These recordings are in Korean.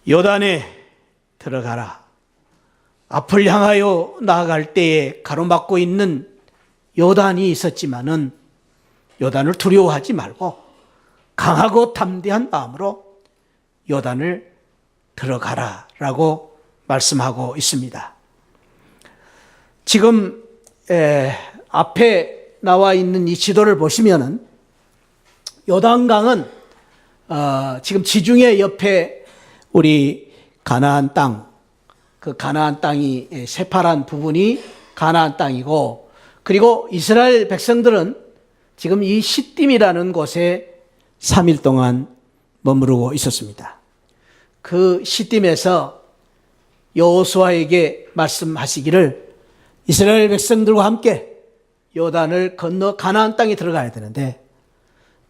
요단에 들어가라. 앞을 향하여 나아갈 때에 가로막고 있는 요단이 있었지만은 요단을 두려워하지 말고 강하고 담대한 마음으로 요단을 들어가라라고 말씀하고 있습니다. 지금 앞에 나와 있는 이 지도를 보시면은 요단강은 지금 지중해 옆에 우리 가나안 땅, 그 가나안 땅이 새파란 부분이 가나안 땅이고, 그리고 이스라엘 백성들은 지금 이 시딤이라는 곳에 3일 동안 머무르고 있었습니다. 그 시딤에서 여호수아에게 말씀하시기를 이스라엘 백성들과 함께 요단을 건너 가나안 땅에 들어가야 되는데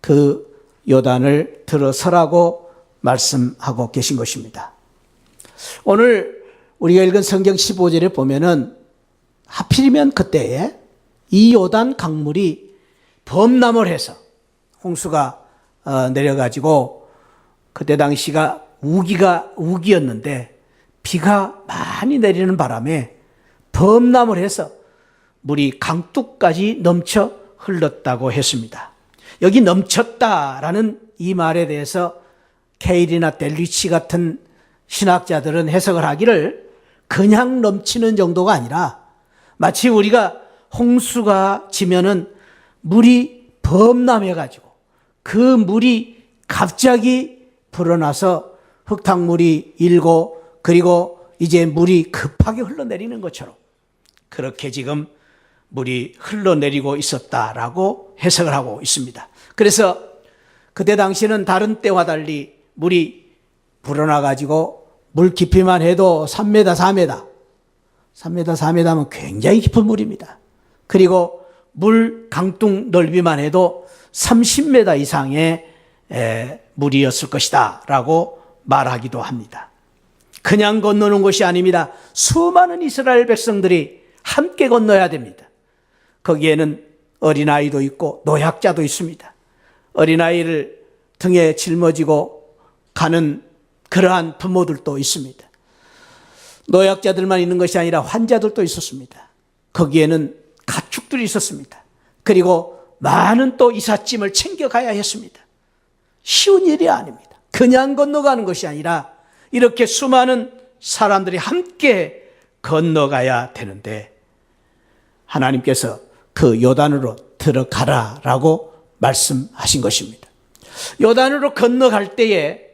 그 요단을 들어서라고 말씀하고 계신 것입니다. 오늘 우리가 읽은 성경 15절에 보면은 하필이면 그때에 이 요단 강물이 범람을 해서 홍수가 내려가지고 그때 당시가 우기였는데 비가 많이 내리는 바람에 범람을 해서 물이 강둑까지 넘쳐 흘렀다고 했습니다. 여기 넘쳤다라는 이 말에 대해서 케일이나 델리치 같은 신학자들은 해석을 하기를 그냥 넘치는 정도가 아니라 마치 우리가 홍수가 지면은 물이 범람해가지고 그 물이 갑자기 불어나서 흙탕물이 일고 그리고 이제 물이 급하게 흘러내리는 것처럼 그렇게 지금 물이 흘러내리고 있었다라고 해석을 하고 있습니다. 그래서 그때 당시는 다른 때와 달리 물이 불어나가지고 물 깊이만 해도 3m, 4m, 3m, 4m면 굉장히 깊은 물입니다. 그리고 물 강둑 넓이만 해도 30m 이상의 물이었을 것이다 라고 말하기도 합니다. 그냥 건너는 것이 아닙니다. 수많은 이스라엘 백성들이 함께 건너야 됩니다. 거기에는 어린아이도 있고 노약자도 있습니다. 어린아이를 등에 짊어지고 가는 그러한 부모들도 있습니다. 노약자들만 있는 것이 아니라 환자들도 있었습니다. 거기에는 가축들이 있었습니다. 그리고 많은 또 이삿짐을 챙겨가야 했습니다. 쉬운 일이 아닙니다. 그냥 건너가는 것이 아니라 이렇게 수많은 사람들이 함께 건너가야 되는데 하나님께서 그 요단으로 들어가라라고 말씀하신 것입니다. 요단으로 건너갈 때에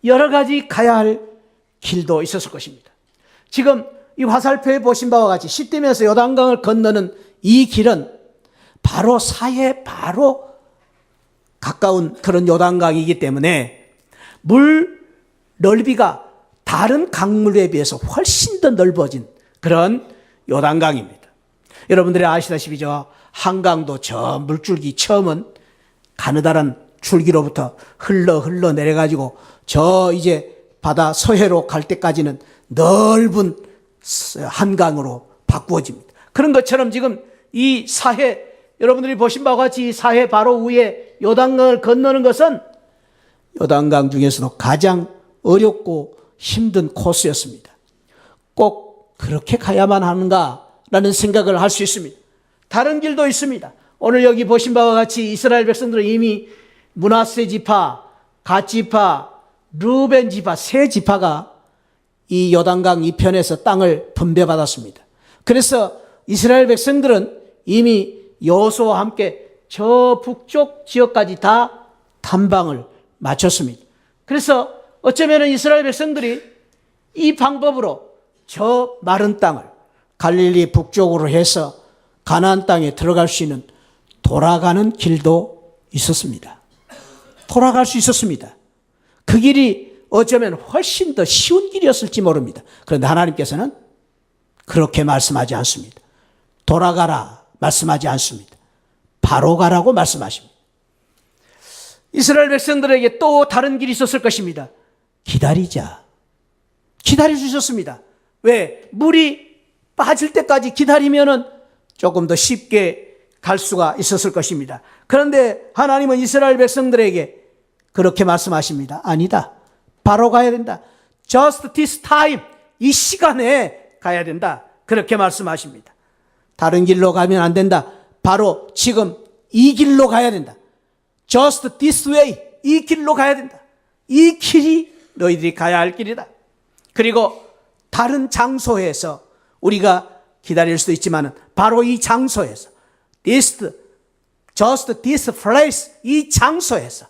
여러 가지 가야 할 길도 있었을 것입니다. 지금 이 화살표에 보신 바와 같이 시딤에서 요단강을 건너는 이 길은 바로 사해 바로 가까운 그런 요단강이기 때문에 물 넓이가 다른 강물에 비해서 훨씬 더 넓어진 그런 요단강입니다. 여러분들이 아시다시피 저 한강도 저 물줄기 처음은 가느다란 줄기로부터 흘러 내려가지고 저 이제 바다 서해로 갈 때까지는 넓은 한강으로 바꾸어집니다. 그런 것처럼 지금 이 사해, 여러분들이 보신 바와 같이 이 사해 바로 위에 요단강을 건너는 것은 요단강 중에서도 가장 어렵고 힘든 코스였습니다. 꼭 그렇게 가야만 하는가라는 생각을 할 수 있습니다. 다른 길도 있습니다. 오늘 여기 보신 바와 같이 이스라엘 백성들은 이미 므낫세 지파, 갓 지파, 르벤 지파 세 지파가 이 요단강 이편에서 땅을 분배받았습니다. 그래서 이스라엘 백성들은 이미 여호수아와 함께 저 북쪽 지역까지 다 탐방을 마쳤습니다. 그래서 어쩌면 이스라엘 백성들이 이 방법으로 저 마른 땅을 갈릴리 북쪽으로 해서 가나안 땅에 들어갈 수 있는 돌아가는 길도 있었습니다. 돌아갈 수 있었습니다. 그 길이 어쩌면 훨씬 더 쉬운 길이었을지 모릅니다. 그런데 하나님께서는 그렇게 말씀하지 않습니다. 돌아가라 말씀하지 않습니다. 바로 가라고 말씀하십니다. 이스라엘 백성들에게 또 다른 길이 있었을 것입니다. 기다리자. 기다릴 수 있었습니다. 왜? 물이 빠질 때까지 기다리면은 조금 더 쉽게 갈 수가 있었을 것입니다. 그런데 하나님은 이스라엘 백성들에게 그렇게 말씀하십니다. 아니다. 바로 가야 된다. Just this time. 이 시간에 가야 된다. 그렇게 말씀하십니다. 다른 길로 가면 안 된다. 바로 지금 이 길로 가야 된다. Just this way. 이 길로 가야 된다. 이 길이 너희들이 가야 할 길이다. 그리고 다른 장소에서 우리가 기다릴 수도 있지만 바로 이 장소에서 just this place, 이 장소에서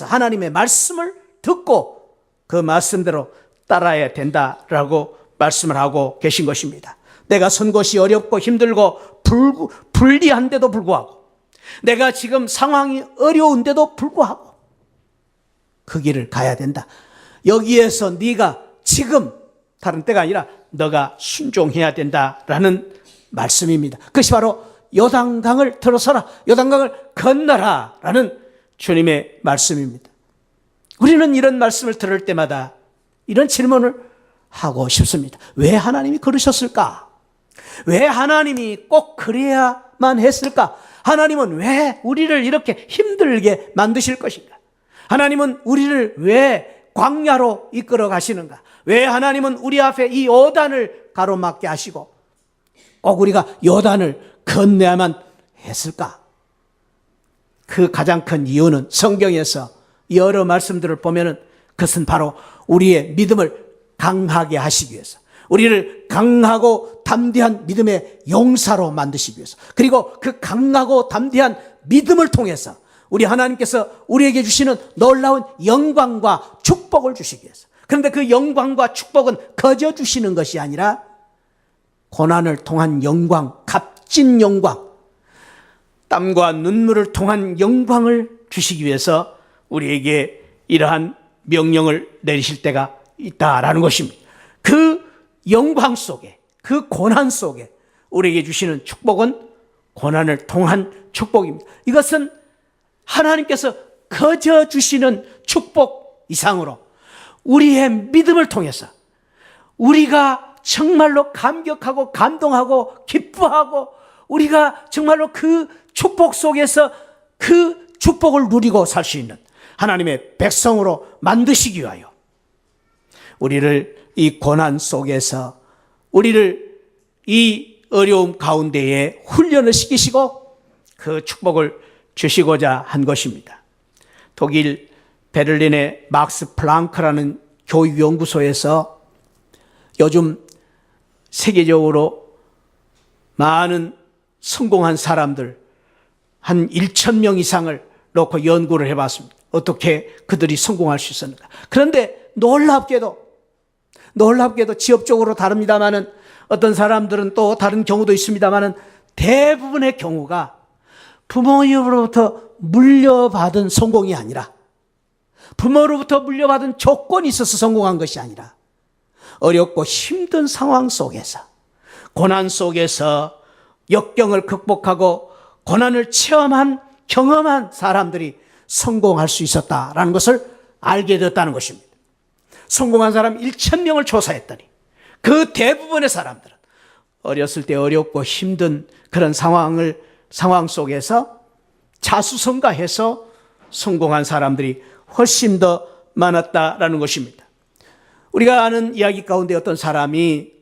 하나님의 말씀을 듣고 그 말씀대로 따라야 된다라고 말씀을 하고 계신 것입니다. 내가 선 곳이 어렵고 힘들고 불리한데도 불구하고, 내가 지금 상황이 어려운데도 불구하고 그 길을 가야 된다. 여기에서 네가 지금 다른 때가 아니라 너가 순종해야 된다라는 말씀입니다. 그것이 바로 요단강을 들어서라, 요단강을 건너라 라는 주님의 말씀입니다. 우리는 이런 말씀을 들을 때마다 이런 질문을 하고 싶습니다. 왜 하나님이 그러셨을까? 왜 하나님이 꼭 그래야만 했을까? 하나님은 왜 우리를 이렇게 힘들게 만드실 것인가? 하나님은 우리를 왜 광야로 이끌어 가시는가? 왜 하나님은 우리 앞에 이 요단을 가로막게 하시고 꼭 우리가 요단을 건너야만 했을까? 그 가장 큰 이유는 성경에서 여러 말씀들을 보면은 그것은 바로 우리의 믿음을 강하게 하시기 위해서, 우리를 강하고 담대한 믿음의 용사로 만드시기 위해서, 그리고 그 강하고 담대한 믿음을 통해서 우리 하나님께서 우리에게 주시는 놀라운 영광과 축복을 주시기 위해서. 그런데 그 영광과 축복은 거저 주시는 것이 아니라 고난을 통한 영광, 값진 영광, 땀과 눈물을 통한 영광을 주시기 위해서 우리에게 이러한 명령을 내리실 때가 있다라는 것입니다. 그 영광 속에, 그 고난 속에 우리에게 주시는 축복은 고난을 통한 축복입니다. 이것은 하나님께서 거저 주시는 축복 이상으로 우리의 믿음을 통해서 우리가 정말로 감격하고 감동하고 기뻐하고 우리가 정말로 그 축복 속에서 그 축복을 누리고 살 수 있는 하나님의 백성으로 만드시기 위하여 우리를 이 고난 속에서 우리를 이 어려움 가운데에 훈련을 시키시고 그 축복을 주시고자 한 것입니다. 독일 베를린의 막스 플랑크라는 교육연구소에서 요즘 세계적으로 많은 성공한 사람들 한 1,000명 이상을 놓고 연구를 해봤습니다. 어떻게 그들이 성공할 수 있었는가. 그런데 놀랍게도 지역적으로 다릅니다마는 어떤 사람들은 또 다른 경우도 있습니다마는 대부분의 경우가 부모님으로부터 물려받은 성공이 아니라, 부모로부터 물려받은 조건이 있어서 성공한 것이 아니라 어렵고 힘든 상황 속에서, 고난 속에서 역경을 극복하고 고난을 경험한 사람들이 성공할 수 있었다라는 것을 알게 되었다는 것입니다. 성공한 사람 1,000명을 조사했더니 그 대부분의 사람들은 어렸을 때 어렵고 힘든 그런 상황 속에서 자수성가해서 성공한 사람들이 훨씬 더 많았다라는 것입니다. 우리가 아는 이야기 가운데 어떤 사람이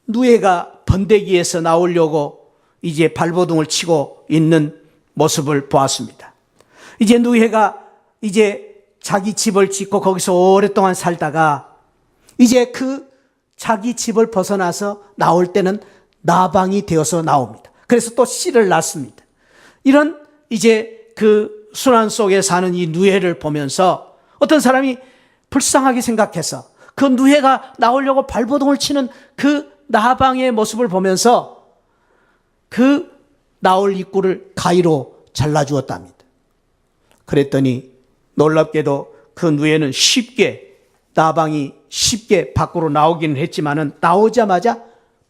누에가 번데기에서 나오려고 이제 발버둥을 치고 있는 모습을 보았습니다. 이제 누에가 이제 자기 집을 짓고 거기서 오랫동안 살다가 이제 그 자기 집을 벗어나서 나올 때는 나방이 되어서 나옵니다. 그래서 또 씨를 낳습니다. 이런 이제 그 순환 속에 사는 이 누에를 보면서 어떤 사람이 불쌍하게 생각해서 그 누에가 나오려고 발버둥을 치는 그 나방의 모습을 보면서 그 나올 입구를 가위로 잘라주었답니다. 그랬더니 놀랍게도 그 누에는 나방이 쉽게 밖으로 나오기는 했지만은 나오자마자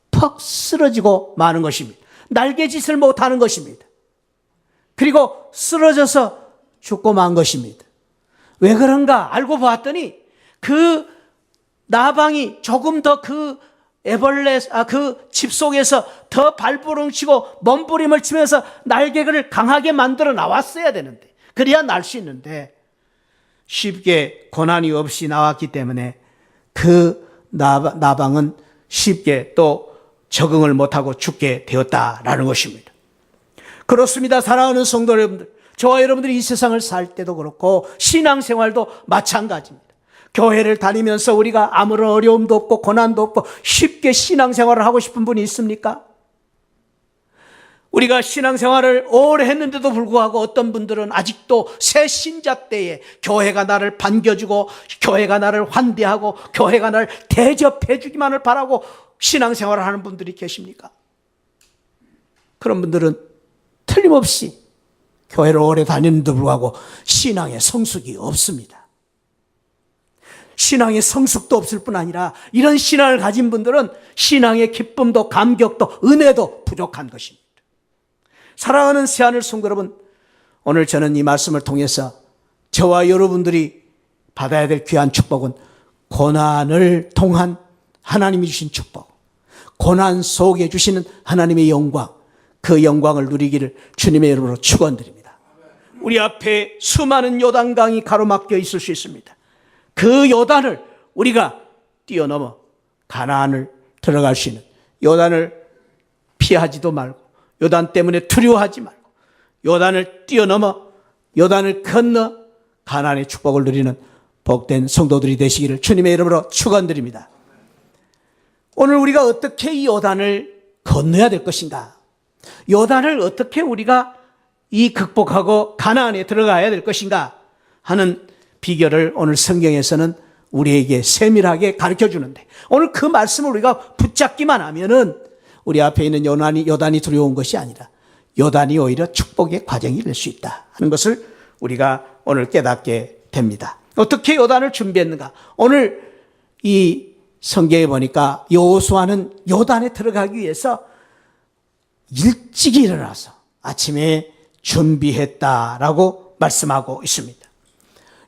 퍽 쓰러지고 마는 것입니다. 날개짓을 못하는 것입니다. 그리고 쓰러져서 죽고 만 것입니다. 왜 그런가 알고 봤더니 그 나방이 조금 더 그 그 집 속에서 더 발버둥 치고 몸부림을 치면서 날개를 강하게 만들어 나왔어야 되는데, 그래야 날 수 있는데 쉽게 고난이 없이 나왔기 때문에 그 나방은 쉽게 또 적응을 못하고 죽게 되었다라는 것입니다. 그렇습니다. 사랑하는 성도 여러분들, 저와 여러분들이 이 세상을 살 때도 그렇고 신앙생활도 마찬가지입니다. 교회를 다니면서 우리가 아무런 어려움도 없고 고난도 없고 쉽게 신앙생활을 하고 싶은 분이 있습니까? 우리가 신앙생활을 오래 했는데도 불구하고 어떤 분들은 아직도 새 신자 때에 교회가 나를 반겨주고 교회가 나를 환대하고 교회가 나를 대접해 주기만을 바라고 신앙생활을 하는 분들이 계십니까? 그런 분들은 틀림없이 교회를 오래 다니는데도 불구하고 신앙의 성숙이 없습니다. 신앙의 성숙도 없을 뿐 아니라 이런 신앙을 가진 분들은 신앙의 기쁨도 감격도 은혜도 부족한 것입니다. 사랑하는 새하늘 성도 여러분, 오늘 저는 이 말씀을 통해서 저와 여러분들이 받아야 될 귀한 축복은 고난을 통한 하나님이 주신 축복, 고난 속에 주시는 하나님의 영광, 그 영광을 누리기를 주님의 이름으로 축원드립니다. 우리 앞에 수많은 요단강이 가로막혀 있을 수 있습니다. 그 요단을 우리가 뛰어넘어 가나안을 들어갈 수 있는, 요단을 피하지도 말고 요단 때문에 두려워하지 말고 요단을 뛰어넘어 요단을 건너 가나안의 축복을 누리는 복된 성도들이 되시기를 주님의 이름으로 축원드립니다. 오늘 우리가 어떻게 이 요단을 건너야 될 것인가, 요단을 어떻게 우리가 이 극복하고 가나안에 들어가야 될 것인가 하는 비결을 오늘 성경에서는 우리에게 세밀하게 가르쳐 주는데, 오늘 그 말씀을 우리가 붙잡기만 하면은 우리 앞에 있는 요단이 두려운 것이 아니라 요단이 오히려 축복의 과정이 될 수 있다 하는 것을 우리가 오늘 깨닫게 됩니다. 어떻게 요단을 준비했는가? 오늘 이 성경에 보니까 여호수아는 요단에 들어가기 위해서 일찍 일어나서 아침에 준비했다라고 말씀하고 있습니다.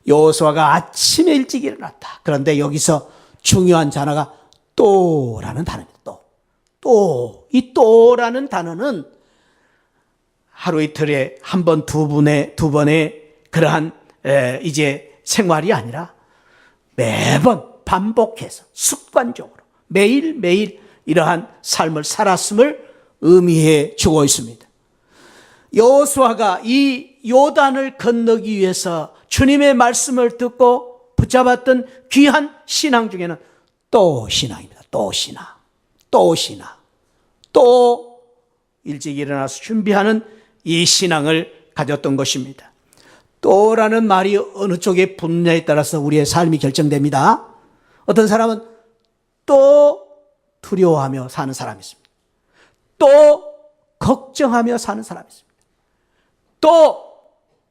여호수아가 아침에 일찍 일어났다. 그런데 여기서 중요한 단어가 또라는 단어입니다. 이 또라는 단어는 하루 이틀에 한 번, 두 번의 그러한 이제 생활이 아니라 매번 반복해서 습관적으로 매일매일 이러한 삶을 살았음을 의미해 주고 있습니다. 여호수아가 이 요단을 건너기 위해서 주님의 말씀을 듣고 붙잡았던 귀한 신앙 중에는 또 신앙입니다. 또 신앙. 또 일찍 일어나서 준비하는 이 신앙을 가졌던 것입니다. 또라는 말이 어느 쪽에 붙느냐에 따라서 우리의 삶이 결정됩니다. 어떤 사람은 또 두려워하며 사는 사람이 있습니다. 또 걱정하며 사는 사람이 있습니다. 또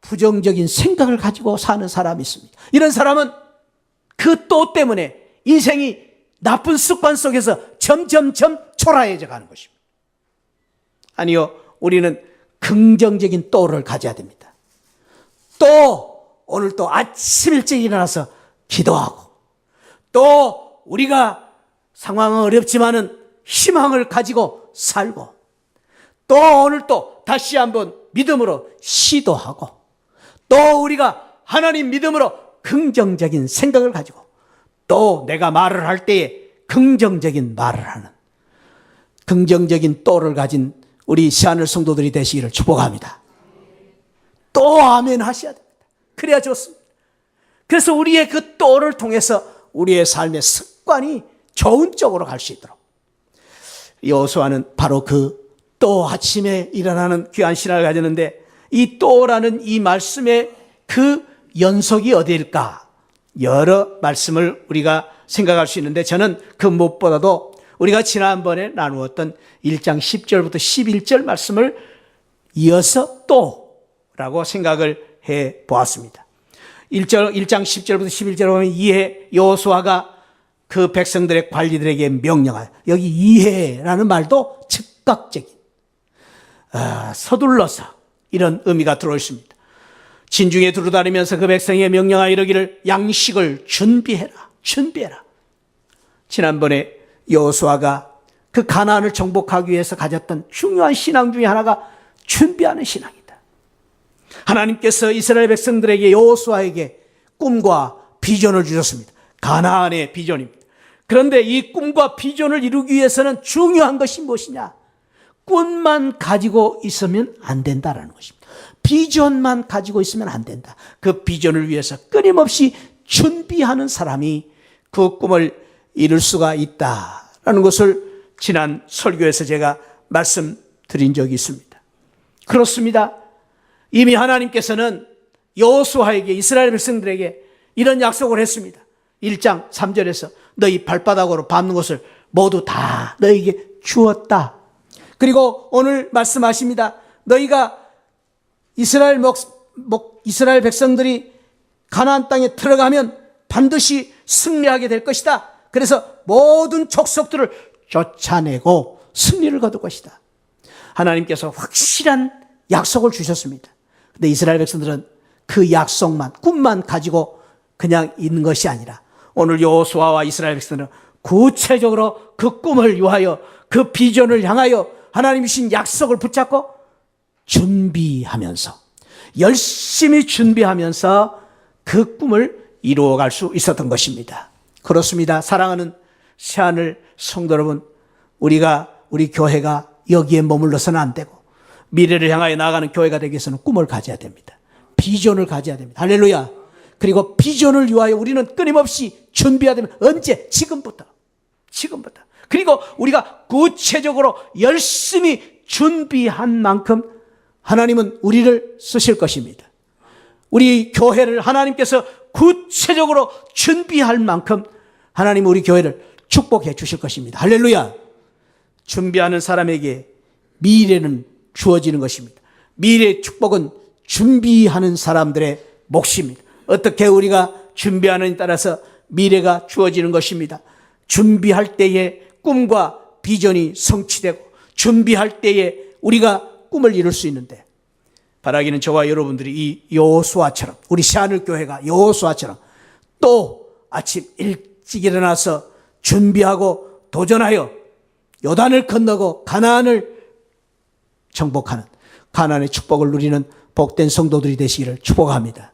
부정적인 생각을 가지고 사는 사람이 있습니다. 이런 사람은 그 또 때문에 인생이 나쁜 습관 속에서 점점점 초라해져 가는 것입니다. 아니요, 우리는 긍정적인 또를 가져야 됩니다. 또 오늘 또 아침 일찍 일어나서 기도하고, 또 우리가 상황은 어렵지만은 희망을 가지고 살고, 또 오늘 또 다시 한번 믿음으로 시도하고, 또 우리가 하나님 믿음으로 긍정적인 생각을 가지고, 또 내가 말을 할 때에 긍정적인 말을 하는 긍정적인 또를 가진 우리 새하늘 성도들이 되시기를 축복합니다. 또 아멘 하셔야 됩니다. 그래야 좋습니다. 그래서 우리의 그 또를 통해서 우리의 삶의 습관이 좋은 쪽으로 갈 수 있도록, 여호수아는 바로 그 또 아침에 일어나는 귀한 신앙을 가졌는데, 이 또라는 이 말씀의 그 연속이 어디일까? 여러 말씀을 우리가 생각할 수 있는데, 저는 그 무엇보다도 우리가 지난번에 나누었던 1장 10절부터 11절 말씀을 이어서 또라고 생각을 해 보았습니다. 1장 10절부터 11절에 보면 이해 여호수아가 그 백성들의 관리들에게 명령하여, 여기 이해라는 말도 즉각적인, 서둘러서 이런 의미가 들어 있습니다. 진중에 두루다니면서 그 백성에게 명령하여 이르기를 양식을 준비해라. 지난번에 여호수아가 그 가나안을 정복하기 위해서 가졌던 중요한 신앙 중에 하나가 준비하는 신앙이다. 하나님께서 이스라엘 백성들에게, 여호수아에게 꿈과 비전을 주셨습니다. 가나안의 비전입니다. 그런데 이 꿈과 비전을 이루기 위해서는 중요한 것이 무엇이냐? 꿈만 가지고 있으면 안 된다라는 것입니다. 비전만 가지고 있으면 안 된다. 그 비전을 위해서 끊임없이 준비하는 사람이 그 꿈을 이룰 수가 있다라는 것을 지난 설교에서 제가 말씀드린 적이 있습니다. 그렇습니다. 이미 하나님께서는 여호수아에게, 이스라엘 백성들에게 이런 약속을 했습니다. 1장 3절에서 너희 발바닥으로 밟는 것을 모두 다 너희에게 주었다. 그리고 오늘 말씀하십니다. 너희가 이스라엘 백성들이 가나안 땅에 들어가면 반드시 승리하게 될 것이다. 그래서 모든 족속들을 쫓아내고 승리를 거둘 것이다. 하나님께서 확실한 약속을 주셨습니다. 근데 이스라엘 백성들은 그 약속만, 꿈만 가지고 그냥 있는 것이 아니라 오늘 여호수아와 이스라엘 백성들은 구체적으로 그 꿈을 위하여, 그 비전을 향하여 하나님이 주신 약속을 붙잡고 준비하면서, 열심히 준비하면서 그 꿈을 이루어갈 수 있었던 것입니다. 그렇습니다. 사랑하는 새하늘 성도 여러분, 우리 교회가 여기에 머물러서는 안 되고 미래를 향하여 나아가는 교회가 되기 위해서는 꿈을 가져야 됩니다. 비전을 가져야 됩니다. 할렐루야. 그리고 비전을 위하여 우리는 끊임없이 준비해야 됩니다. 언제? 지금부터. 그리고 우리가 구체적으로 열심히 준비한 만큼 하나님은 우리를 쓰실 것입니다. 우리 교회를 하나님께서 구체적으로 준비할 만큼 하나님은 우리 교회를 축복해 주실 것입니다. 할렐루야. 준비하는 사람에게 미래는 주어지는 것입니다. 미래의 축복은 준비하는 사람들의 몫입니다. 어떻게 우리가 준비하느냐에 따라서 미래가 주어지는 것입니다. 준비할 때에 꿈과 비전이 성취되고 준비할 때에 우리가 꿈을 이룰 수 있는데, 바라기는 저와 여러분들이 이 여호수아처럼, 우리 새하늘 교회가 여호수아처럼 또 아침 일찍 일어나서 준비하고 도전하여 요단을 건너고 가나안을 정복하는, 가나안의 축복을 누리는 복된 성도들이 되시기를 축복합니다.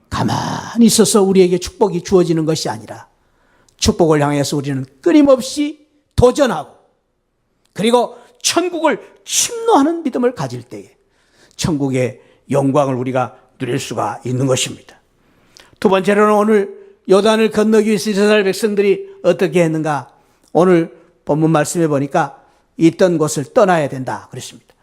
가만히 있어서 우리에게 축복이 주어지는 것이 아니라 축복을 향해서 우리는 끊임없이 도전하고, 그리고 천국을 침노하는 믿음을 가질 때에 천국의 영광을 우리가 누릴 수가 있는 것입니다. 두 번째로는 오늘 요단을 건너기 위해서 이스라엘 백성들이 어떻게 했는가? 오늘 본문 말씀해 보니까 있던 곳을 떠나야 된다 그랬습니다.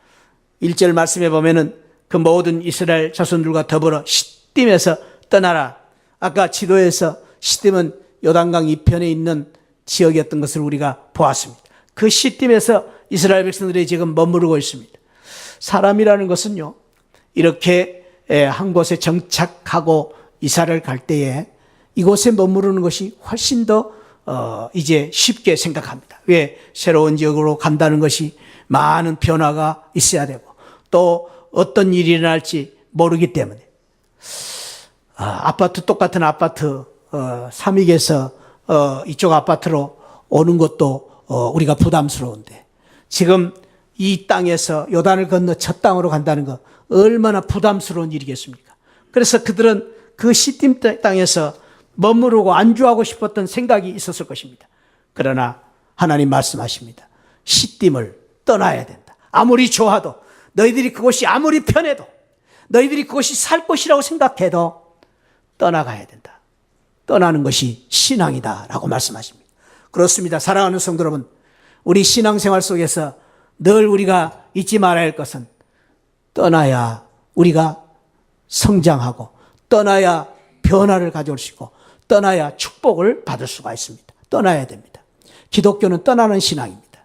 1절 말씀해 보면은 그 모든 이스라엘 자손들과 더불어 시딤에서 떠나라. 아까 지도에서 시딤은 요단강 이편에 있는 지역이었던 것을 우리가 보았습니다. 그 시딤에서 이스라엘 백성들이 지금 머무르고 있습니다. 사람이라는 것은요, 이렇게 한 곳에 정착하고 이사를 갈 때에 이곳에 머무르는 것이 훨씬 더 이제 쉽게 생각합니다. 왜? 새로운 지역으로 간다는 것이 많은 변화가 있어야 되고 또 어떤 일이 일어날지 모르기 때문에 아파트, 똑같은 아파트 삼익에서 이쪽 아파트로 오는 것도 우리가 부담스러운데, 지금 이 땅에서 요단을 건너 첫 땅으로 간다는 거 얼마나 부담스러운 일이겠습니까? 그래서 그들은 그 시딤 땅에서 머무르고 안주하고 싶었던 생각이 있었을 것입니다. 그러나 하나님 말씀하십니다. 시딤을 떠나야 된다. 아무리 좋아도, 너희들이 그곳이 아무리 편해도, 너희들이 그곳이 살 곳이라고 생각해도 떠나가야 된다. 떠나는 것이 신앙이다라고 말씀하십니다. 그렇습니다. 사랑하는 성도 여러분, 우리 신앙생활 속에서 늘 우리가 잊지 말아야 할 것은 떠나야 우리가 성장하고 떠나야 변화를 가져올 수 있고 떠나야 축복을 받을 수가 있습니다. 떠나야 됩니다. 기독교는 떠나는 신앙입니다.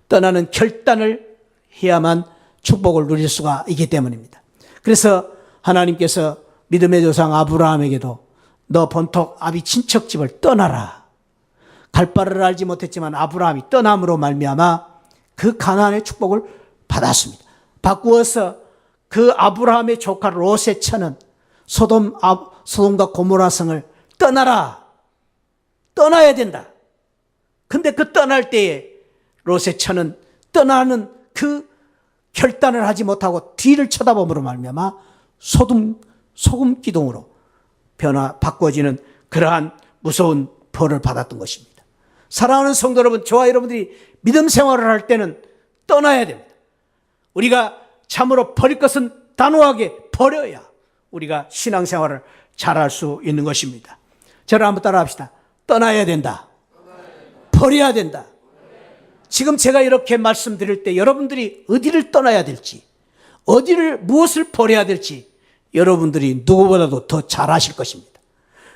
떠나는 결단을 해야만 축복을 누릴 수가 있기 때문입니다. 그래서 하나님께서 믿음의 조상 아브라함에게도 너 본토 아비 친척집을 떠나라. 갈 바를 알지 못했지만 아브라함이 떠남으로 말미암아 그 가나안의 축복을 받았습니다. 바꾸어서 그 아브라함의 조카 롯의 처는 소돔과 고모라 성을 떠나라. 떠나야 된다. 근데 그 떠날 때에 롯의 처는 떠나는 그 결단을 하지 못하고 뒤를 쳐다봄으로 말미암아 소금 기둥으로 바꿔지는 그러한 무서운 벌을 받았던 것입니다. 사랑하는 성도 여러분, 저와 여러분들이 믿음 생활을 할 때는 떠나야 됩니다. 우리가 참으로 버릴 것은 단호하게 버려야 우리가 신앙생활을 잘할 수 있는 것입니다. 저를 한번 따라합시다. 떠나야 된다. 버려야 된다. 지금 제가 이렇게 말씀드릴 때 여러분들이 어디를 떠나야 될지, 무엇을 버려야 될지 여러분들이 누구보다도 더 잘 아실 것입니다.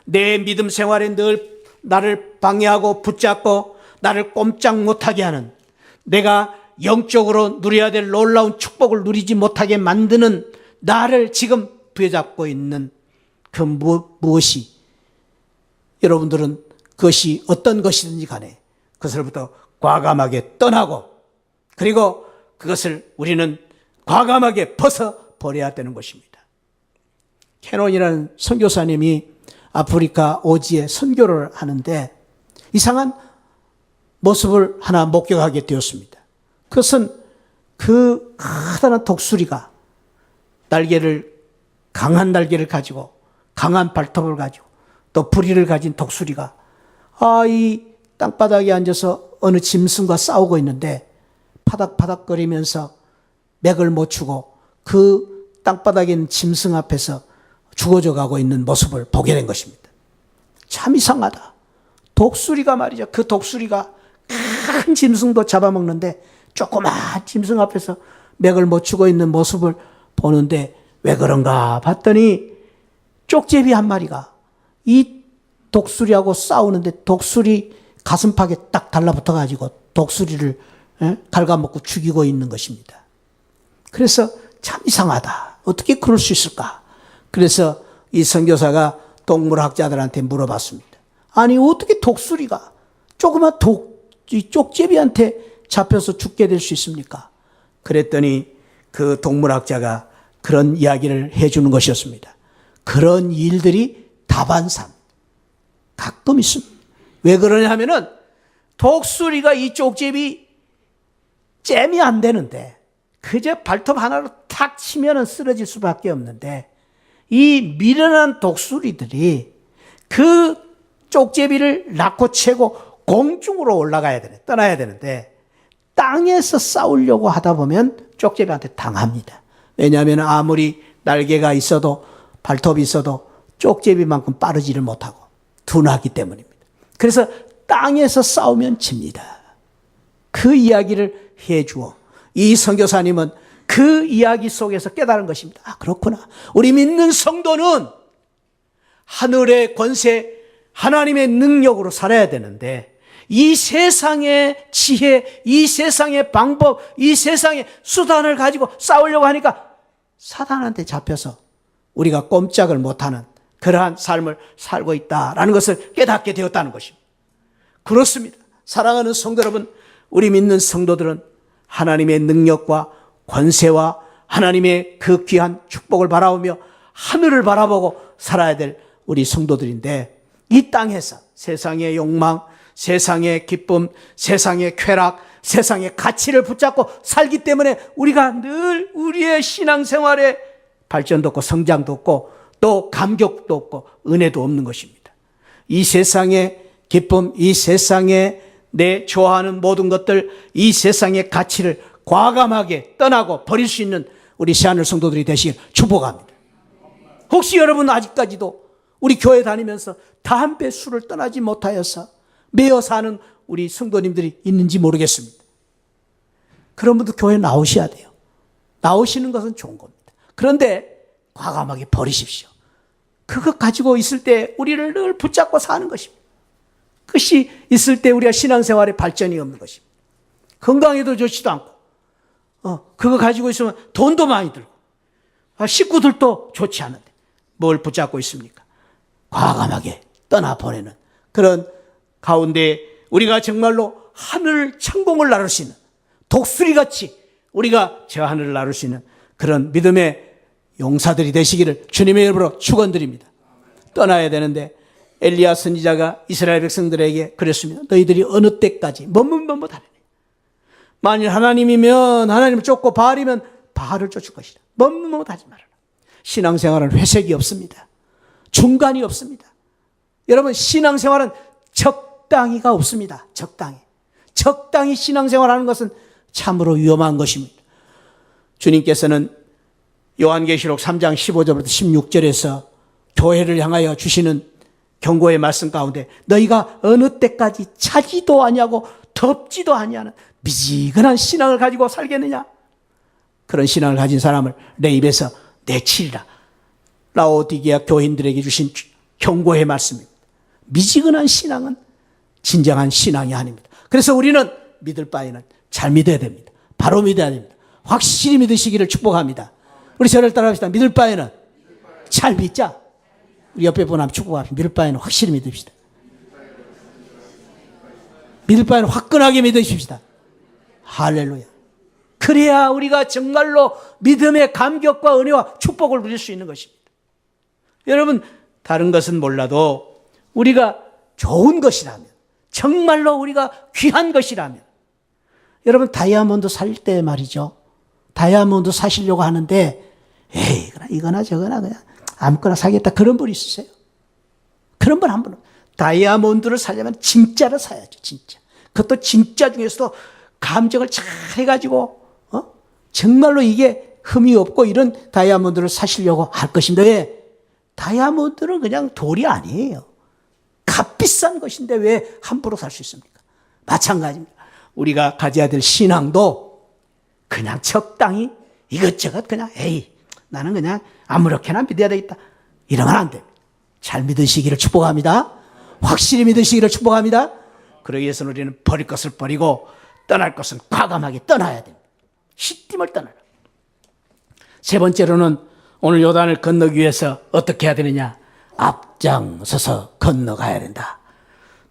내 믿음 생활에 늘 나를 방해하고 붙잡고 나를 꼼짝 못하게 하는, 내가 영적으로 누려야 될 놀라운 축복을 누리지 못하게 만드는 나를 지금 부여잡고 있는 그 무엇이, 여러분들은 그것이 어떤 것이든지 간에 그것을부터 과감하게 떠나고, 그리고 그것을 우리는 과감하게 벗어버려야 되는 것입니다. 캐논이라는 선교사님이 아프리카 오지에 선교를 하는데 이상한 모습을 하나 목격하게 되었습니다. 그것은 그 커다란 독수리가 강한 날개를 가지고 강한 발톱을 가지고 또 부리를 가진 독수리가 이 땅바닥에 앉아서 어느 짐승과 싸우고 있는데 파닥파닥거리면서 맥을 못 추고 그 땅바닥에 있는 짐승 앞에서 죽어져 가고 있는 모습을 보게 된 것입니다. 참 이상하다. 독수리가 말이죠. 그 독수리가 큰 짐승도 잡아먹는데 조그마한 짐승 앞에서 맥을 못 추고 있는 모습을 보는데 왜 그런가 봤더니 쪽제비 한 마리가 이 독수리하고 싸우는데 독수리 가슴팍에 딱 달라붙어 가지고 독수리를 갉아먹고 죽이고 있는 것입니다. 그래서 참 이상하다. 어떻게 그럴 수 있을까? 그래서 이 선교사가 동물학자들한테 물어봤습니다. 아니 어떻게 독수리가 조그만 쪽제비한테 잡혀서 죽게 될 수 있습니까? 그랬더니 그 동물학자가 그런 이야기를 해주는 것이었습니다. 그런 일들이 다반사 가끔 있습니다. 왜 그러냐 하면은 독수리가 이 쪽제비 잼이 안 되는데 그저 발톱 하나로 탁 치면은 쓰러질 수밖에 없는데 이 미련한 독수리들이 그 쪽제비를 낳고 채고 공중으로 올라가야 되네, 떠나야 되는데 땅에서 싸우려고 하다 보면 쪽제비한테 당합니다. 왜냐하면 아무리 날개가 있어도 발톱이 있어도 쪽제비만큼 빠르지를 못하고 둔하기 때문입니다. 그래서 땅에서 싸우면 집니다. 그 이야기를 해주어 이 선교사님은 그 이야기 속에서 깨달은 것입니다. 아, 그렇구나. 우리 믿는 성도는 하늘의 권세, 하나님의 능력으로 살아야 되는데 이 세상의 지혜, 이 세상의 방법, 이 세상의 수단을 가지고 싸우려고 하니까 사단한테 잡혀서 우리가 꼼짝을 못하는 그러한 삶을 살고 있다라는 것을 깨닫게 되었다는 것입니다. 그렇습니다. 사랑하는 성도 여러분, 우리 믿는 성도들은 하나님의 능력과 권세와 하나님의 그 귀한 축복을 바라보며 하늘을 바라보고 살아야 될 우리 성도들인데 이 땅에서 세상의 욕망, 세상의 기쁨, 세상의 쾌락, 세상의 가치를 붙잡고 살기 때문에 우리가 늘 우리의 신앙생활에 발전도 없고 성장도 없고 또 감격도 없고 은혜도 없는 것입니다. 이 세상의 기쁨, 이 세상에 내 좋아하는 모든 것들, 이 세상의 가치를 과감하게 떠나고 버릴 수 있는 우리 새하늘 성도들이 되시길 축복합니다. 혹시 여러분 아직까지도 우리 교회 다니면서 담배 술을 떠나지 못하여서 매여 사는 우리 성도님들이 있는지 모르겠습니다. 그런 분들 교회 나오셔야 돼요. 나오시는 것은 좋은 겁니다. 그런데 과감하게 버리십시오. 그것 가지고 있을 때 우리를 늘 붙잡고 사는 것입니다. 그것이 있을 때 우리가 신앙생활에 발전이 없는 것입니다. 건강에도 좋지도 않고 그거 가지고 있으면 돈도 많이 들고 식구들도 좋지 않은데 뭘 붙잡고 있습니까? 과감하게 떠나보내는 그런 가운데 우리가 정말로 하늘 천공을 나를 수 있는 독수리같이 우리가 저 하늘을 나를 수 있는 그런 믿음의 용사들이 되시기를 주님의 이름으로 축원드립니다. 떠나야 되는데 엘리야 선지자가 이스라엘 백성들에게 그랬습니다. 너희들이 어느 때까지 머뭇머뭇하느냐. 만일 하나님이면 하나님을 쫓고 바알이면 바알을 쫓을 것이다. 머뭇머뭇하지 말아라. 신앙생활은 회색이 없습니다. 중간이 없습니다. 여러분, 신앙생활은 적당히가 없습니다. 적당히 신앙생활하는 것은 참으로 위험한 것입니다. 주님께서는 요한계시록 3장 15절부터 16절에서 교회를 향하여 주시는 경고의 말씀 가운데 너희가 어느 때까지 차지도 아니하고 덥지도 아니하는 미지근한 신앙을 가지고 살겠느냐? 그런 신앙을 가진 사람을 내 입에서 내치리라. 라오디게아 교인들에게 주신 경고의 말씀입니다. 미지근한 신앙은 진정한 신앙이 아닙니다. 그래서 우리는 믿을 바에는 잘 믿어야 됩니다. 바로 믿어야 됩니다. 확실히 믿으시기를 축복합니다. 우리 저를 따라합시다. 믿을 바에는 잘 믿자. 우리 옆에 분 한번 축복합시다. 믿을 바에는 확실히 믿읍시다. 믿을 바에는 화끈하게 믿으십시다. 할렐루야. 그래야 우리가 정말로 믿음의 감격과 은혜와 축복을 누릴 수 있는 것입니다. 여러분, 다른 것은 몰라도 우리가 좋은 것이라면, 정말로 우리가 귀한 것이라면, 여러분 다이아몬드 살 때 말이죠. 다이아몬드 사시려고 하는데 에이 이거나 저거나 그냥 아무거나 사겠다 그런 분 있으세요? 그런 분 한 분은 다이아몬드를 사려면 진짜를 사야죠. 진짜. 그것도 진짜 중에서도 감정을 잘 해가지고 정말로 이게 흠이 없고 이런 다이아몬드를 사시려고 할 것인데 왜? 다이아몬드는 그냥 돌이 아니에요. 값비싼 것인데 왜 함부로 살 수 있습니까? 마찬가지입니다. 우리가 가져야 될 신앙도 그냥 적당히 이것저것 그냥 에이 나는 그냥 아무렇게나 믿어야 되겠다. 이러면 안 됩니다. 잘 믿으시기를 축복합니다. 확실히 믿으시기를 축복합니다. 그러기 위해서는 우리는 버릴 것을 버리고 떠날 것은 과감하게 떠나야 됩니다. 시딤을 떠나라. 세 번째로는 오늘 요단을 건너기 위해서 어떻게 해야 되느냐? 앞장서서 건너가야 된다.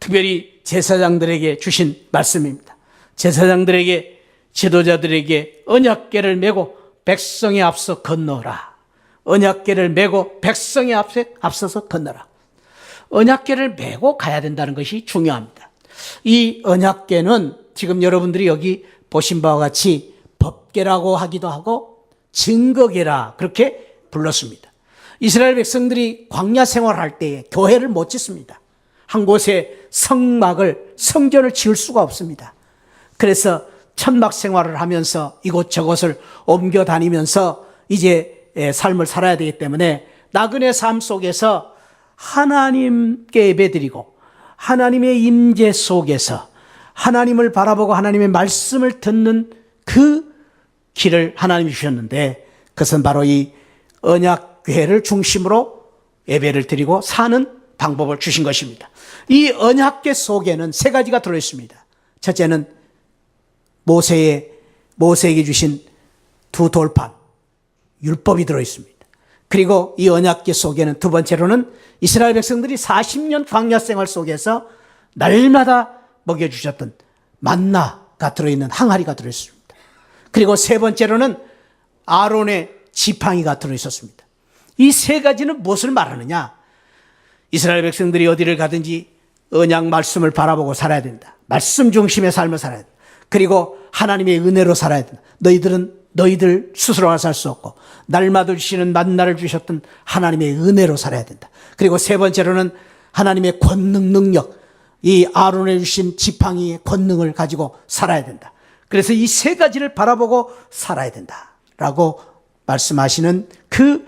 특별히 제사장들에게 주신 말씀입니다. 제사장들에게 지도자들에게 언약궤를 메고 백성에 앞서 건너라. 언약궤를 메고 백성에 앞서서 건너라. 언약궤를 메고 가야 된다는 것이 중요합니다. 이 언약궤는 지금 여러분들이 여기 보신 바와 같이 법궤라고 하기도 하고 증거궤라 그렇게 불렀습니다. 이스라엘 백성들이 광야 생활할 때에 교회를 못 짓습니다. 한 곳에 성전을 지을 수가 없습니다. 그래서 천막 생활을 하면서 이곳저곳을 옮겨 다니면서 이제 삶을 살아야 되기 때문에 나그네 삶 속에서 하나님께 예배드리고 하나님의 임재 속에서 하나님을 바라보고 하나님의 말씀을 듣는 그 길을 하나님이 주셨는데 그것은 바로 이 언약궤를 중심으로 예배를 드리고 사는 방법을 주신 것입니다. 이 언약궤 속에는 세 가지가 들어있습니다. 첫째는 모세에게 주신 두 돌판, 율법이 들어있습니다. 그리고 이 언약궤 속에는 두 번째로는 이스라엘 백성들이 40년 광야 생활 속에서 날마다 먹여주셨던 만나가 들어있는 항아리가 들어있습니다. 그리고 세 번째로는 아론의 지팡이가 들어있었습니다. 이 세 가지는 무엇을 말하느냐? 이스라엘 백성들이 어디를 가든지 언약 말씀을 바라보고 살아야 된다. 말씀 중심의 삶을 살아야 된다. 그리고 하나님의 은혜로 살아야 된다. 너희들 스스로가 살 수 없고 날마다 주시는 만나를 주셨던 하나님의 은혜로 살아야 된다. 그리고 세 번째로는 하나님의 권능 능력, 이 아론에 주신 지팡이의 권능을 가지고 살아야 된다. 그래서 이 세 가지를 바라보고 살아야 된다라고 말씀하시는 그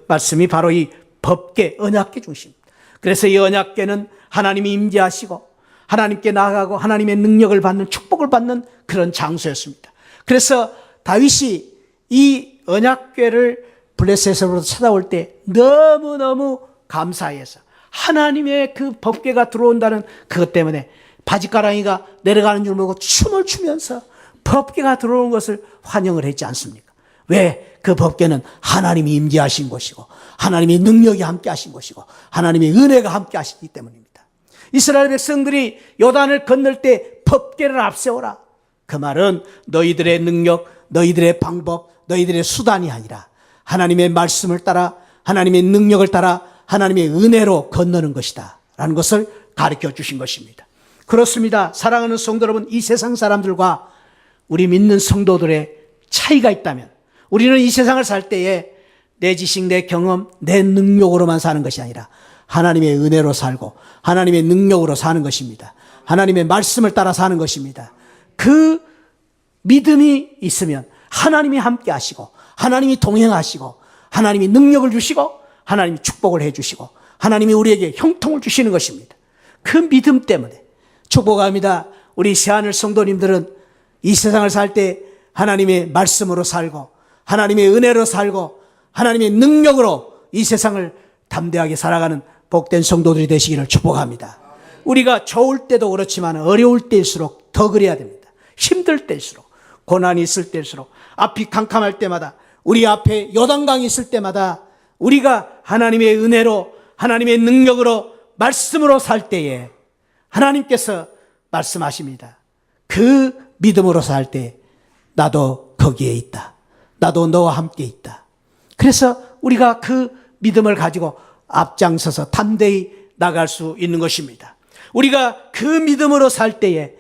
말씀이 바로 이 법궤, 언약궤 중심입니다. 그래서 이 언약궤는 하나님이 임재하시고 하나님께 나아가고 하나님의 능력을 받는 축복을 받는 그런 장소였습니다. 그래서 다윗이 이 언약궤를 블레셋으로부터 찾아올 때 너무너무 감사해서 하나님의 그 법궤가 들어온다는 그것 때문에 바지가랑이가 내려가는 줄 모르고 춤을 추면서 법궤가 들어오는 것을 환영을 했지 않습니까? 왜? 그 법궤는 하나님이 임재하신 것이고 하나님의 능력이 함께 하신 것이고 하나님의 은혜가 함께 하시기 때문입니다. 이스라엘 백성들이 요단을 건널 때 법궤를 앞세워라. 그 말은 너희들의 능력, 너희들의 방법, 너희들의 수단이 아니라 하나님의 말씀을 따라 하나님의 능력을 따라 하나님의 은혜로 건너는 것이다 라는 것을 가르쳐 주신 것입니다. 그렇습니다. 사랑하는 성도 여러분, 이 세상 사람들과 우리 믿는 성도들의 차이가 있다면 우리는 이 세상을 살 때에 내 지식, 내 경험, 내 능력으로만 사는 것이 아니라 하나님의 은혜로 살고 하나님의 능력으로 사는 것입니다. 하나님의 말씀을 따라 사는 것입니다. 그 믿음이 있으면 하나님이 함께 하시고 하나님이 동행하시고 하나님이 능력을 주시고 하나님이 축복을 해주시고 하나님이 우리에게 형통을 주시는 것입니다. 그 믿음 때문에 축복합니다. 우리 새하늘 성도님들은 이 세상을 살 때 하나님의 말씀으로 살고 하나님의 은혜로 살고 하나님의 능력으로 이 세상을 담대하게 살아가는 복된 성도들이 되시기를 축복합니다. 우리가 좋을 때도 그렇지만 어려울 때일수록 더 그래야 됩니다. 힘들 때일수록, 고난이 있을 때일수록, 앞이 캄캄할 때마다, 우리 앞에 요단강이 있을 때마다 우리가 하나님의 은혜로 하나님의 능력으로 말씀으로 살 때에 하나님께서 말씀하십니다. 그 믿음으로 살 때 나도 거기에 있다. 나도 너와 함께 있다. 그래서 우리가 그 믿음을 가지고 앞장서서 담대히 나갈 수 있는 것입니다. 우리가 그 믿음으로 살 때에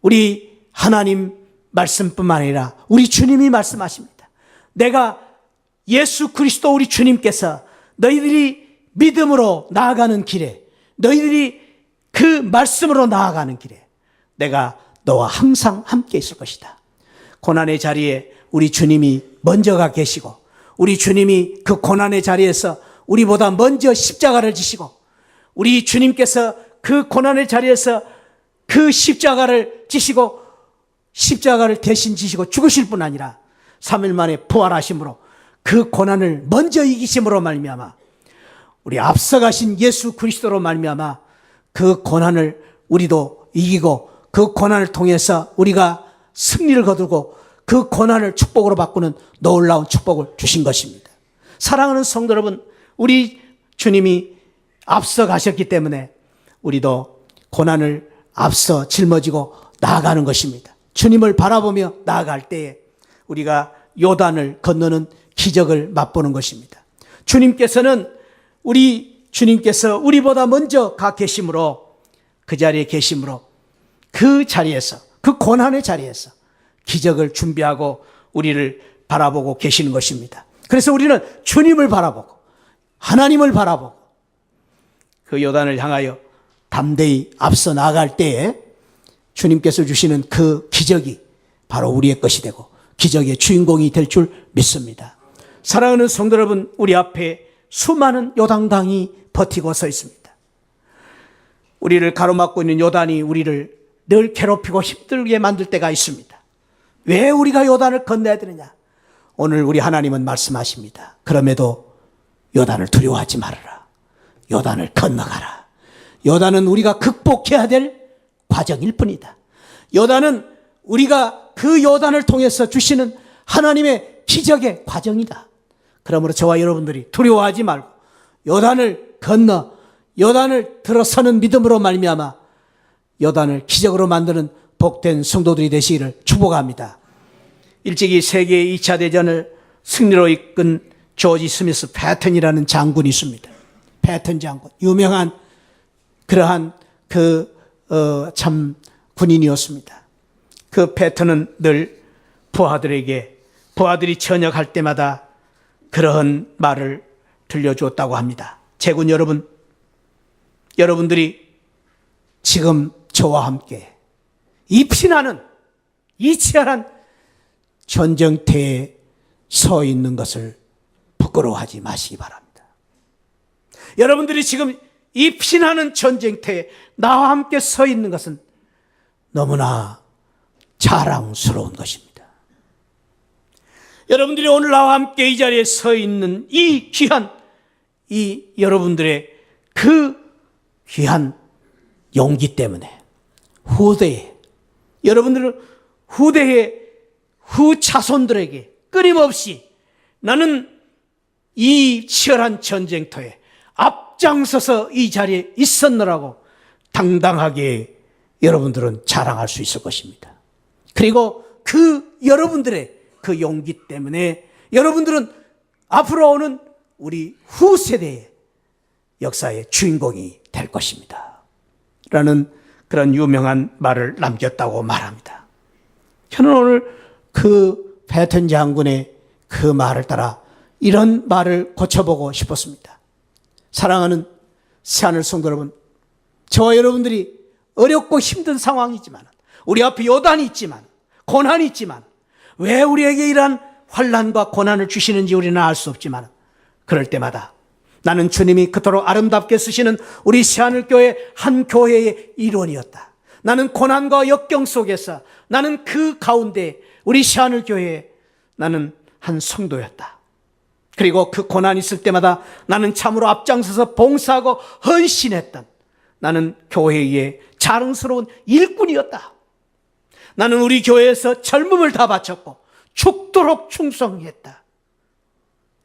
우리 하나님 말씀뿐만 아니라 우리 주님이 말씀하십니다. 내가 예수 그리스도 우리 주님께서 너희들이 믿음으로 나아가는 길에, 너희들이 그 말씀으로 나아가는 길에 내가 너와 항상 함께 있을 것이다. 고난의 자리에 우리 주님이 먼저가 계시고 우리 주님이 그 고난의 자리에서 우리보다 먼저 십자가를 지시고 우리 주님께서 그 고난의 자리에서 그 십자가를 지시고 십자가를 대신 지시고 죽으실 뿐 아니라 3일 만에 부활하심으로 그 고난을 먼저 이기심으로 말미암아 우리 앞서가신 예수 그리스도로 말미암아 그 고난을 우리도 이기고 그 고난을 통해서 우리가 승리를 거두고 그 고난을 축복으로 바꾸는 놀라운 축복을 주신 것입니다. 사랑하는 성도 여러분, 우리 주님이 앞서 가셨기 때문에 우리도 고난을 앞서 짊어지고 나아가는 것입니다. 주님을 바라보며 나아갈 때에 우리가 요단을 건너는 기적을 맛보는 것입니다. 주님께서 우리보다 먼저 가 계심으로 그 자리에 계심으로 그 자리에서 그 고난의 자리에서 기적을 준비하고 우리를 바라보고 계시는 것입니다. 그래서 우리는 주님을 바라보고 하나님을 바라보고 그 요단을 향하여 담대히 앞서 나아갈 때에 주님께서 주시는 그 기적이 바로 우리의 것이 되고 기적의 주인공이 될 줄 믿습니다. 사랑하는 성도 여러분, 우리 앞에 수많은 요단강이 버티고 서 있습니다. 우리를 가로막고 있는 요단이 우리를 늘 괴롭히고 힘들게 만들 때가 있습니다. 왜 우리가 요단을 건너야 되느냐? 오늘 우리 하나님은 말씀하십니다. 그럼에도 요단을 두려워하지 말아라. 요단을 건너가라. 요단은 우리가 극복해야 될 과정일 뿐이다. 요단은 우리가 그 요단을 통해서 주시는 하나님의 기적의 과정이다. 그러므로 저와 여러분들이 두려워하지 말고 요단을 건너 요단을 들어서는 믿음으로 말미암아 요단을 기적으로 만드는 복된 성도들이 되시기를 축복합니다. 일찍이 세계 2차 대전을 승리로 이끈 조지 스미스 패턴이라는 장군이 있습니다. 패턴 장군, 유명한 그러한 참 군인이었습니다. 그 패턴은 늘 부하들이 전역할 때마다 그러한 말을 들려주었다고 합니다. 제군 여러분, 여러분들이 지금 저와 함께 이 피나는 이 치열한 전쟁터에 서 있는 것을 부끄러워하지 마시기 바랍니다. 여러분들이 지금 이 피나는 전쟁터에 나와 함께 서 있는 것은 너무나 자랑스러운 것입니다. 여러분들이 오늘 나와 함께 이 자리에 서 있는 이 귀한 이 여러분들의 그 귀한 용기 때문에 후대에 여러분들은 후대의 후차손들에게 끊임없이 나는 이 치열한 전쟁터에 앞장서서 이 자리에 있었느라고 당당하게 여러분들은 자랑할 수 있을 것입니다. 그리고 그 여러분들의 그 용기 때문에 여러분들은 앞으로 오는 우리 후세대의 역사의 주인공이 될 것입니다. 라는 그런 유명한 말을 남겼다고 말합니다. 저는 오늘 그 패턴 장군의 그 말을 따라 이런 말을 고쳐보고 싶었습니다. 사랑하는 새하늘 성도 여러분, 저와 여러분들이 어렵고 힘든 상황이지만, 우리 앞에 요단이 있지만, 고난이 있지만, 왜 우리에게 이러한 환난과 고난을 주시는지 우리는 알 수 없지만, 그럴 때마다 나는 주님이 그토록 아름답게 쓰시는 우리 새하늘교회 한 교회의 일원이었다. 나는 고난과 역경 속에서, 나는 그 가운데 우리 새하늘교회에 나는 한 성도였다. 그리고 그 고난이 있을 때마다 나는 참으로 앞장서서 봉사하고 헌신했던, 나는 교회의 자랑스러운 일꾼이었다. 나는 우리 교회에서 젊음을 다 바쳤고 죽도록 충성했다.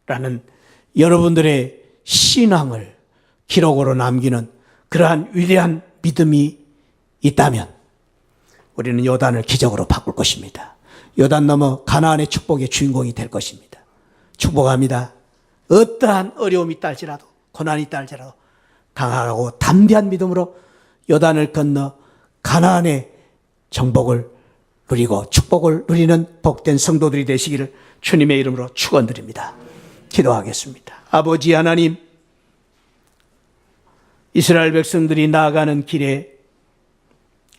라는 여러분들의 신앙을 기록으로 남기는 그러한 위대한 믿음이 있다면 우리는 요단을 기적으로 바꿀 것입니다. 요단 넘어 가나안의 축복의 주인공이 될 것입니다. 축복합니다. 어떠한 어려움이 있다 할지라도, 고난이 있다 할지라도 강하고 담대한 믿음으로 요단을 건너 가나안의 정복을 누리고 축복을 누리는 복된 성도들이 되시기를 주님의 이름으로 축원드립니다. 기도하겠습니다. 아버지 하나님, 이스라엘 백성들이 나아가는 길에,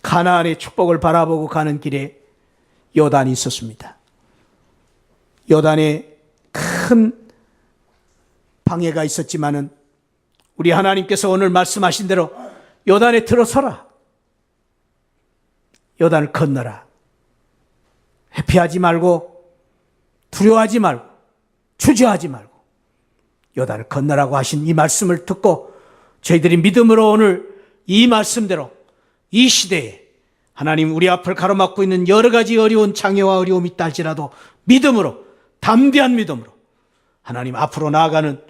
가나안의 축복을 바라보고 가는 길에 요단이 있었습니다. 요단에 큰 방해가 있었지만은 우리 하나님께서 오늘 말씀하신 대로 요단에 들어서라, 요단을 건너라, 회피하지 말고 두려워하지 말고 주저하지 말고 요단을 건너라고 하신 이 말씀을 듣고 저희들이 믿음으로 오늘 이 말씀대로 이 시대에 하나님 우리 앞을 가로막고 있는 여러 가지 어려운 장애와 어려움이 있다 할지라도 믿음으로, 담대한 믿음으로 하나님 앞으로 나아가는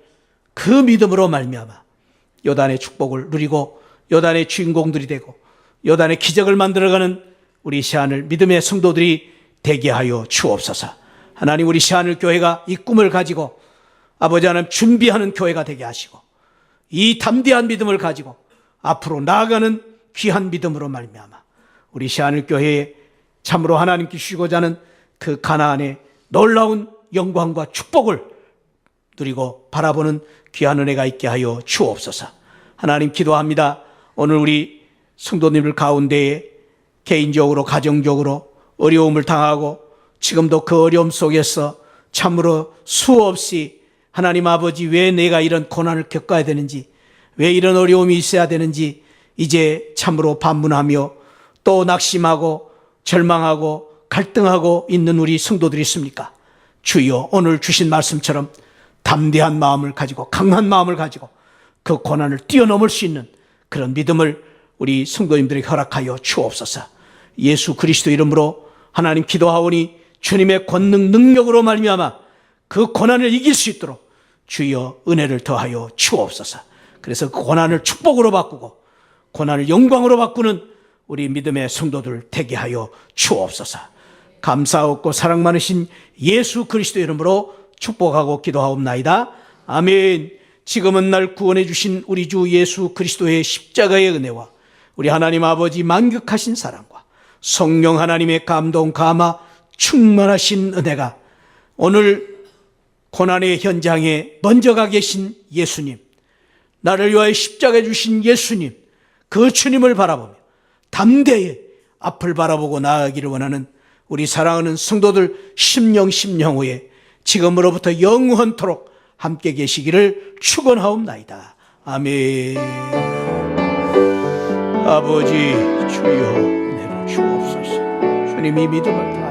그 믿음으로 말미암아 요단의 축복을 누리고 요단의 주인공들이 되고 요단의 기적을 만들어가는 우리 새하늘 믿음의 성도들이 되게 하여 주옵소서. 하나님, 우리 새하늘 교회가 이 꿈을 가지고 아버지 하나님 준비하는 교회가 되게 하시고 이 담대한 믿음을 가지고 앞으로 나아가는 귀한 믿음으로 말미암아 우리 새하늘 교회에 참으로 하나님께 주시고자 하는 그 가나안의 놀라운 영광과 축복을 누리고 바라보는 귀한 은혜가 있게 하여 주옵소서. 하나님, 기도합니다. 오늘 우리 성도님들 가운데에 개인적으로 가정적으로 어려움을 당하고 지금도 그 어려움 속에서 참으로 수없이 하나님 아버지, 왜 내가 이런 고난을 겪어야 되는지, 왜 이런 어려움이 있어야 되는지 이제 참으로 반문하며 또 낙심하고 절망하고 갈등하고 있는 우리 성도들이 있습니까? 주여, 오늘 주신 말씀처럼 담대한 마음을 가지고 강한 마음을 가지고 그 고난을 뛰어넘을 수 있는 그런 믿음을 우리 성도님들에게 허락하여 주옵소서. 예수 그리스도 이름으로 하나님 기도하오니 주님의 권능 능력으로 말미암아 그 고난을 이길 수 있도록 주여 은혜를 더하여 주옵소서. 그래서 그 고난을 축복으로 바꾸고 고난을 영광으로 바꾸는 우리 믿음의 성도들 되게 하여 주옵소서. 감사하고 사랑 많으신 예수 그리스도 이름으로 축복하고 기도하옵나이다. 아멘. 지금은 날 구원해 주신 우리 주 예수 그리스도의 십자가의 은혜와 우리 하나님 아버지 만극하신 사랑과 성령 하나님의 감동 감화 충만하신 은혜가 오늘 고난의 현장에 먼저 가 계신 예수님, 나를 위하여 십자가에 주신 예수님, 그 주님을 바라보며 담대히 앞을 바라보고 나아가기를 원하는 우리 사랑하는 성도들 심령후에 지금으로부터 영원토록 함께 계시기를 축원하옵나이다. 아멘. 아버지, 주여 은혜를 주옵소서. 주님이 믿음을 다